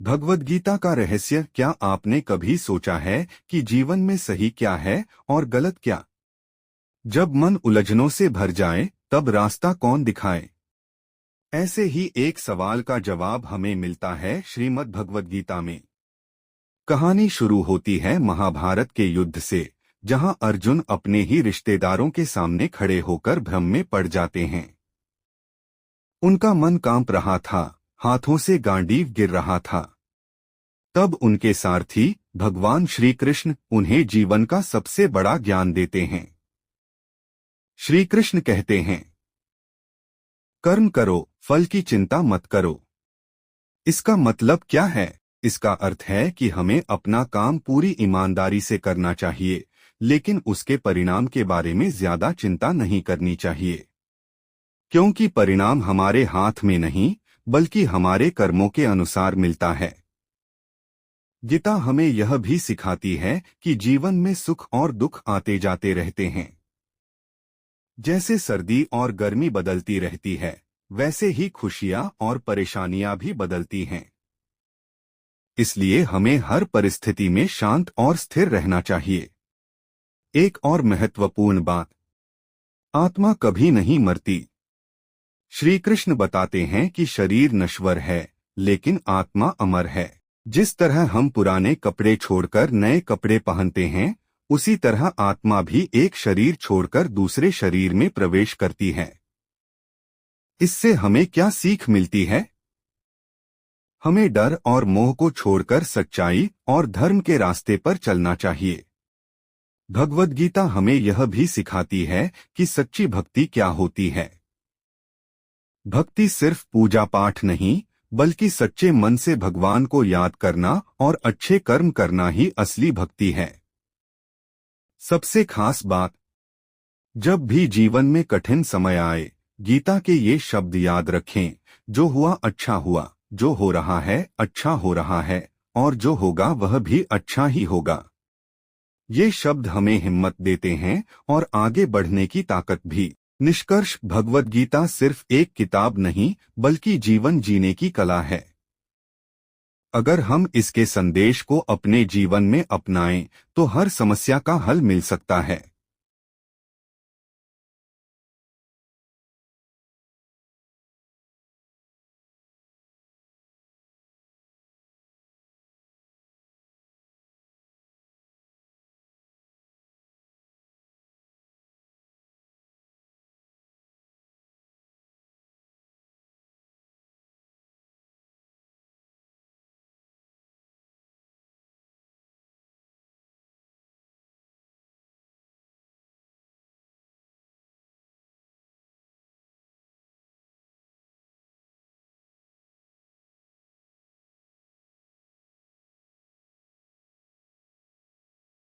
भगवद गीता का रहस्य। क्या आपने कभी सोचा है कि जीवन में सही क्या है और गलत क्या? जब मन उलझनों से भर जाए तब रास्ता कौन दिखाए? ऐसे ही एक सवाल का जवाब हमें मिलता है श्रीमद् भगवद गीता में। कहानी शुरू होती है महाभारत के युद्ध से, जहां अर्जुन अपने ही रिश्तेदारों के सामने खड़े होकर भ्रम में पड़ जाते हैं। उनका मन कांप रहा था, हाथों से गांडीव गिर रहा था। तब उनके सारथी भगवान श्री कृष्ण उन्हें जीवन का सबसे बड़ा ज्ञान देते हैं। श्री कृष्ण कहते हैं, कर्म करो, फल की चिंता मत करो। इसका मतलब क्या है? इसका अर्थ है कि हमें अपना काम पूरी ईमानदारी से करना चाहिए, लेकिन उसके परिणाम के बारे में ज्यादा चिंता नहीं करनी चाहिए, क्योंकि परिणाम हमारे हाथ में नहीं बल्कि हमारे कर्मों के अनुसार मिलता है। गीता हमें यह भी सिखाती है कि जीवन में सुख और दुख आते जाते रहते हैं। जैसे सर्दी और गर्मी बदलती रहती है, वैसे ही खुशियां और परेशानियां भी बदलती हैं। इसलिए हमें हर परिस्थिति में शांत और स्थिर रहना चाहिए। एक और महत्वपूर्ण बात, आत्मा कभी नहीं मरती। श्री कृष्ण बताते हैं कि शरीर नश्वर है, लेकिन आत्मा अमर है। जिस तरह हम पुराने कपड़े छोड़कर नए कपड़े पहनते हैं, उसी तरह आत्मा भी एक शरीर छोड़कर दूसरे शरीर में प्रवेश करती है। इससे हमें क्या सीख मिलती है? हमें डर और मोह को छोड़कर सच्चाई और धर्म के रास्ते पर चलना चाहिए। भगवद गीता हमें यह भी सिखाती है कि सच्ची भक्ति क्या होती है। भक्ति सिर्फ पूजा पाठ नहीं, बल्कि सच्चे मन से भगवान को याद करना और अच्छे कर्म करना ही असली भक्ति है। सबसे खास बात, जब भी जीवन में कठिन समय आए, गीता के ये शब्द याद रखें, जो हुआ अच्छा हुआ, जो हो रहा है अच्छा हो रहा है, और जो होगा वह भी अच्छा ही होगा। ये शब्द हमें हिम्मत देते हैं और आगे बढ़ने की ताकत भी। निष्कर्ष, भगवद गीता सिर्फ एक किताब नहीं बल्कि जीवन जीने की कला है। अगर हम इसके संदेश को अपने जीवन में अपनाएं, तो हर समस्या का हल मिल सकता है।